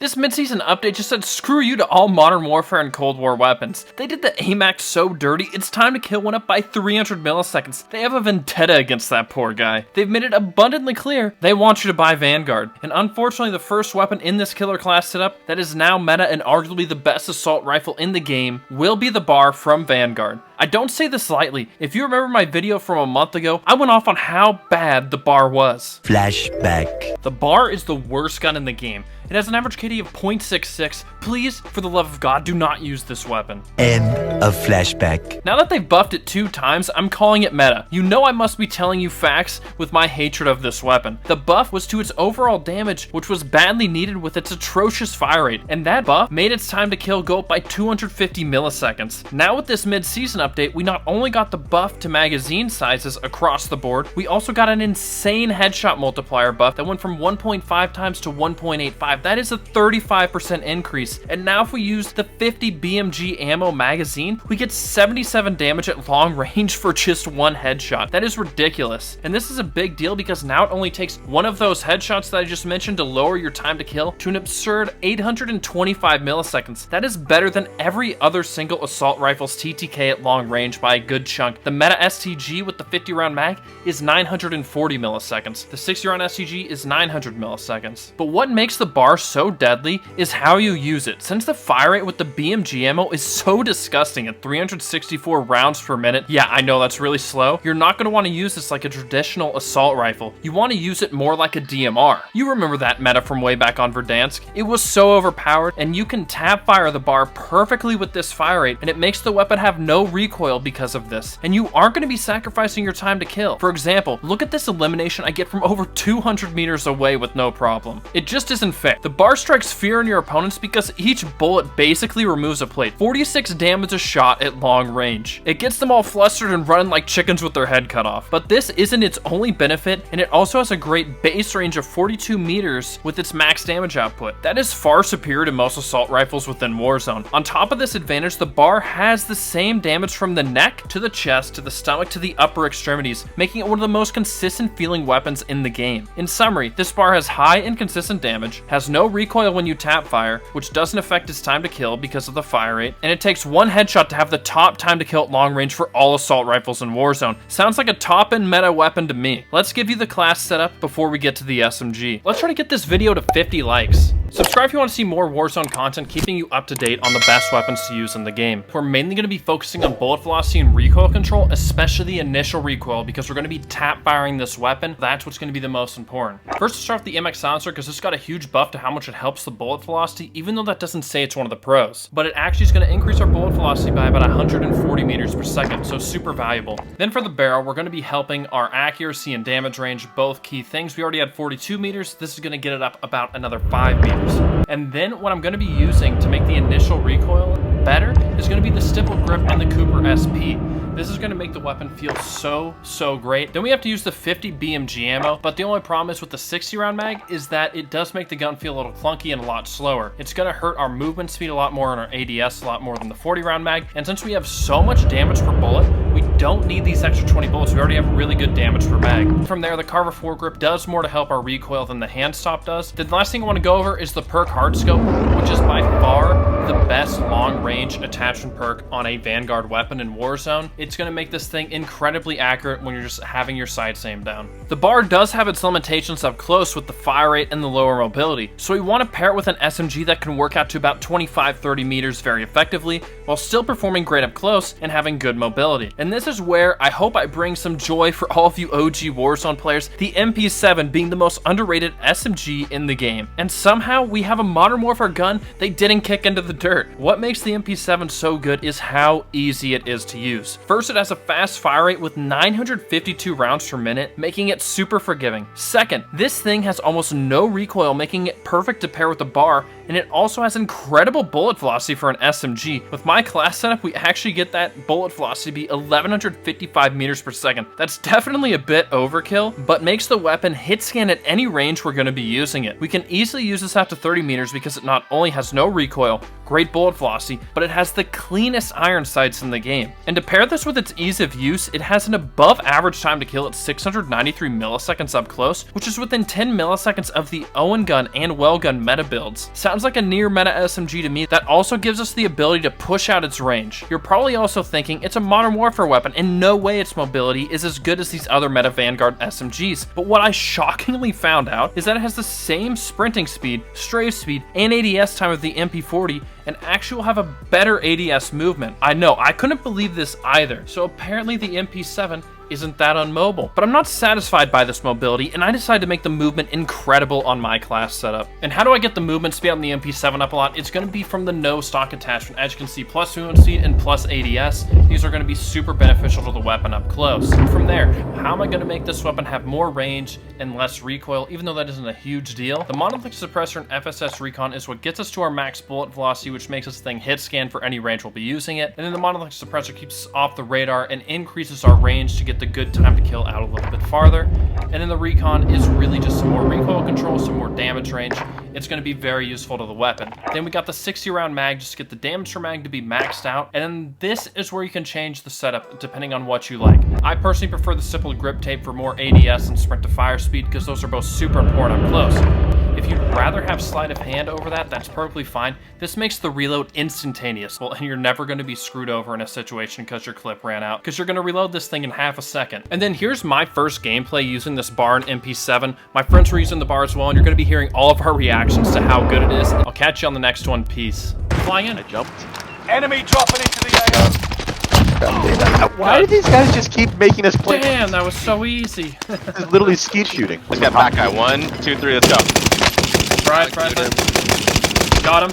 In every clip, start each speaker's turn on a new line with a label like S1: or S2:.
S1: This mid-season update just said screw you to all Modern Warfare and Cold War weapons. They did the AMAX so dirty, it's time to kill one up by 300 milliseconds. They have a vendetta against that poor guy. They've made it abundantly clear they want you to buy Vanguard. And unfortunately, the first weapon in this killer class setup that is now meta and arguably the best assault rifle in the game will be the BAR from Vanguard. I don't say this lightly. If you remember my video from a month ago, I went off on how bad the BAR was.
S2: Flashback.
S1: The BAR is the worst gun in the game. It has an average KD of 0.66. Please, for the love of God, do not use this weapon.
S2: End of flashback.
S1: Now that they've buffed it 2 times, I'm calling it meta. You know I must be telling you facts with my hatred of this weapon. The buff was to its overall damage, which was badly needed with its atrocious fire rate, and that buff made its time to kill go up by 250 milliseconds. Now with this mid-season update, we not only got the buff to magazine sizes across the board, we also got an insane headshot multiplier buff that went from 1.5 times to 1.85. That is a 35% increase. And now if we use the 50 BMG ammo magazine, we get 77 damage at long range for just 1 headshot. That is ridiculous. And this is a big deal because now it only takes one of those headshots that I just mentioned to lower your time to kill to an absurd 825 milliseconds. That is better than every other single assault rifle's TTK at long range by a good chunk. The meta STG with the 50 round mag is 940 milliseconds. The 60 round STG is 900 milliseconds. But what makes the BAR so deadly is how you use it. Since the fire rate with the BMG ammo is so disgusting at 364 rounds per minute, yeah, I know that's really slow, you're not going to want to use this like a traditional assault rifle. You want to use it more like a DMR. You remember that meta from way back on Verdansk? It was so overpowered, and you can tap fire the BAR perfectly with this fire rate, and it makes the weapon have no recoil because of this. And you aren't going to be sacrificing your time to kill. For example, look at this elimination I get from over 200 meters away with no problem. It just isn't fair. The BAR strikes fear in your opponents because each bullet basically removes a plate. 46 damage a shot at long range. It gets them all flustered and running like chickens with their head cut off. But this isn't its only benefit, and it also has a great base range of 42 meters with its max damage output. That is far superior to most assault rifles within Warzone. On top of this advantage, the BAR has the same damage from the neck to the chest to the stomach to the upper extremities, making it one of the most consistent feeling weapons in the game. In summary, this BAR has high and consistent damage, has no recoil when you tap fire, which doesn't affect its time to kill because of the fire rate, and it takes 1 headshot to have the top time to kill at long range for all assault rifles in Warzone. Sounds like a top-end meta weapon to me. Let's give you the class setup before we get to the SMG. Let's try to get this video to 50 likes. Subscribe if you want to see more Warzone content keeping you up to date on the best weapons to use in the game. We're mainly going to be focusing on bullet velocity and recoil control, especially the initial recoil, because we're going to be tap firing this weapon. That's what's going to be the most important. First, let's start with the MX silencer because it's got a huge buff to how much it helps the bullet velocity, even though that doesn't say it's one of the pros. But it actually is going to increase our bullet velocity by about 140 meters per second, so super valuable. Then for the barrel, we're going to be helping our accuracy and damage range, both key things. We already had 42 meters. This is going to get it up about another 5 meters. And then what I'm going to be using to make the initial recoil better is going to be the stipple grip and the Cooper SP. This is going to make the weapon feel so great. Then we have to use the 50 BMG ammo, but the only problem is with the 60 round mag is that it does make the gun feel a little clunky and a lot slower. It's going to hurt our movement speed a lot more and our ADS a lot more than the 40 round mag. And since we have so much damage per bullet, we don't need these extra 20 bullets. We already have really good damage per mag. From there, the Carver foregrip does more to help our recoil than the hand stop does. The last thing I want to go over is the perk hard scope, which is by far the best long range attachment perk on a Vanguard weapon in Warzone. It's going to make this thing incredibly accurate when you're just having your sights aimed down. The BAR does have its limitations up close with the fire rate and the lower mobility, so we want to pair it with an SMG that can work out to about 25-30 meters very effectively while still performing great up close and having good mobility. And this is where I hope I bring some joy for all of you OG Warzone players, the MP7 being the most underrated SMG in the game. And somehow we have a Modern Warfare gun they didn't kick into the dirt. What makes the MP7 so good is how easy it is to use. First, it has a fast fire rate with 952 rounds per minute, making it super forgiving. Second, this thing has almost no recoil, making it perfect to pair with the BAR, and it also has incredible bullet velocity for an SMG. With my class setup, we actually get that bullet velocity to be 1155 meters per second. That's definitely a bit overkill, but makes the weapon hit scan at any range we're going to be using it. We can easily use this out to 30 meters because it not only has no recoil, great bullet velocity, but it has the cleanest iron sights in the game. And to pair this with its ease of use, it has an above average time to kill at 693 milliseconds up close, which is within 10 milliseconds of the Owen gun and well gun meta builds. Sounds like a near meta SMG to me that also gives us the ability to push out its range. You're probably also thinking it's a Modern Warfare weapon and no way its mobility is as good as these other meta Vanguard SMGs. But what I shockingly found out is that it has the same sprinting speed, strafe speed, and ADS time of the MP40, and actually will have a better ADS movement. I know, I couldn't believe this either. So apparently the MP7 isn't that unmobile. But I'm not satisfied by this mobility, and I decided to make the movement incredible on my class setup. And how do I get the movement speed on the MP7 up a lot? It's going to be from the no stock attachment. As you can see, plus movement speed and plus ADS. These are going to be super beneficial to the weapon up close. And from there, how am I going to make this weapon have more range and less recoil, even though that isn't a huge deal? The monolithic suppressor and FSS recon is what gets us to our max bullet velocity, which makes this thing hit scan for any range we'll be using it. And then the monolithic suppressor keeps us off the radar and increases our range to get the good time to kill out a little bit farther. And then the recon is really just some more recoil control, some more damage range. It's going to be very useful to the weapon. Then we got the 60 round mag just to get the damage per mag to be maxed out. And then this is where you can change the setup depending on what you like. I personally prefer the simple grip tape for more ADS and sprint to fire speed because those are both super important up close. If you'd rather have sleight of hand over that, that's perfectly fine. This makes the reload instantaneous, well, and you're never going to be screwed over in a situation because your clip ran out, because you're going to reload this thing in half a second. And then here's my first gameplay using this bar in MP7. My friends were using the bar as well, and you're going to be hearing all of our reactions to how good it is. I'll catch you on the next one. Peace. Flying in.
S3: I jumped.
S4: Enemy dropping into the
S3: Why do these guys just keep making us play?
S1: Damn, that was so easy.
S3: This is literally skeet shooting.
S5: Let's get back guy. 1, 2, 3, let's go.
S1: Try it. Got him.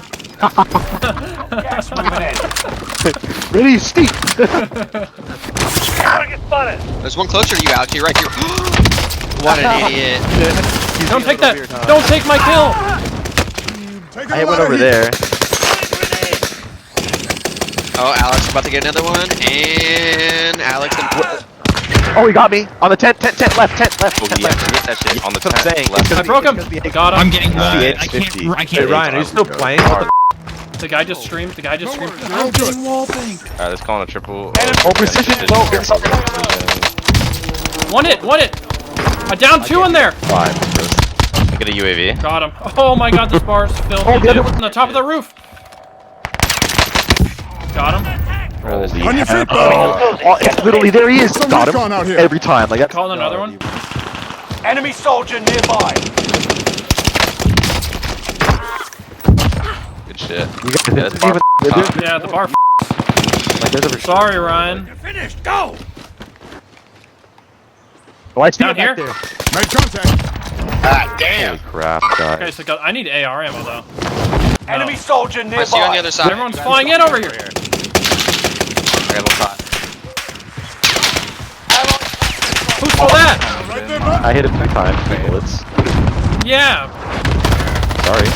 S4: gas moving in.
S3: Ready, skeet.
S4: Target spotted.
S6: There's one closer to you, Alex. You're right here. What an idiot.
S1: Don't take that. Don't take my kill.
S3: I went over there.
S6: Oh, Alex is about to get another one. And Alex.
S3: Oh, he got me. On the tent left.
S5: Oh, yeah, get that shit on the
S3: That's what I'm
S5: tent
S3: saying.
S5: left.
S1: I broke him. Got him.
S7: I'm getting
S3: the
S7: I
S3: H50.
S7: can't.
S3: Hey, Ryan, are you still playing? What
S1: The guy just streamed. I'm
S5: Alright, let's call on a triple.
S3: Oh, precision.
S1: One hit. I downed 2 in there.
S3: Five.
S5: Get a UAV.
S1: Got him. Oh my god, this bar is filled.
S3: Oh, the other
S1: On the top of the roof. Got him.
S3: On your feet, oh, literally, there he is. Got him
S4: out here.
S3: every time. Like,
S1: Call another one.
S4: Enemy soldier nearby.
S5: Good shit.
S3: You guys
S5: Yeah,
S3: didn't even.
S1: Yeah, the bar.
S3: Like, there's a
S1: Sorry, Ryan.
S4: Finished. Go.
S3: Oh, I see
S1: Down
S3: him back
S1: here?
S3: there.
S4: Make contact.
S5: Ah, damn.
S3: Holy crap, guys.
S1: Okay, so I need AR ammo though.
S4: Enemy soldier
S6: I see you on the
S4: nearby.
S6: other side.
S1: Everyone's flying in over here.
S5: I got one shot.
S1: Who stole that?
S3: I hit him 2 times. 2 bullets.
S1: Yeah.
S3: Sorry.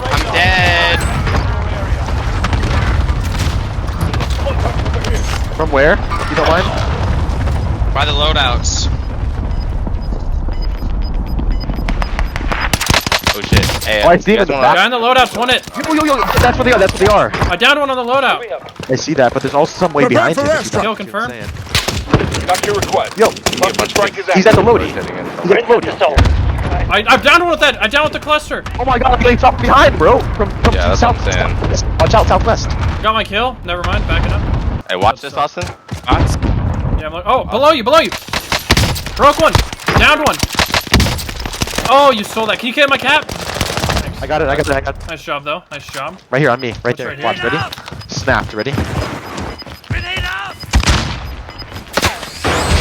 S6: I'm dead.
S3: From where? If you don't mind?
S6: By the loadouts.
S5: Oh shit. Hey,
S3: Oh, I see him
S5: you
S3: in the
S5: guys
S3: back.
S1: Guy in the loadout's won it.
S3: Yo, that's where they are. That's where they are.
S1: I downed one on the loadout.
S3: I see that, but there's also some way behind him.
S1: Kill confirmed.
S4: Got your request.
S3: Yo,
S4: Cluster strike is
S3: he's at the loading. He's at the loading.
S1: I downed one with that. I downed with the cluster.
S3: Oh my god, I'm getting shot behind, bro. From
S5: Yeah, that's
S3: south.
S5: what I'm saying.
S3: Watch out, southwest.
S1: Got my kill. Never mind. Backing up.
S5: Hey, watch this, Austin.
S1: Yeah, I'm like, oh, below you. Broke one. Downed one. Oh, you stole that. Can you get my cap?
S3: I got it.
S1: Nice job, though. Nice job.
S3: Right here on me. Right there.
S1: right here?
S3: Watch, ready? Snapped, ready?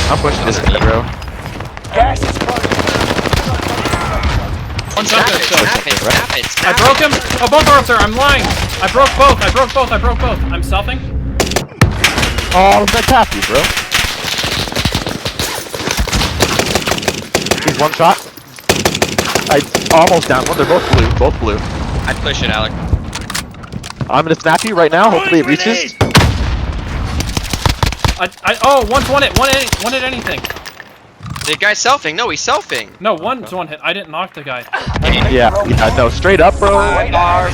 S3: I'm pushing this thing, bro.
S4: Gas is closing.
S1: One shot there, so.
S6: Snap it.
S1: I broke him. Oh, both are up there. I'm lying. I broke both. I'm selfing.
S3: Oh, I'm gonna tap you, bro. He's one shot. I almost down one. They're both blue.
S6: I'd push it, Alec.
S3: I'm gonna snap you right now. Hopefully it reaches.
S1: One's one hit anything.
S6: The guy's selfing. No, he's selfing.
S1: No, one's one hit. I didn't knock the guy.
S3: Yeah, no, straight up, bro.
S4: Radar.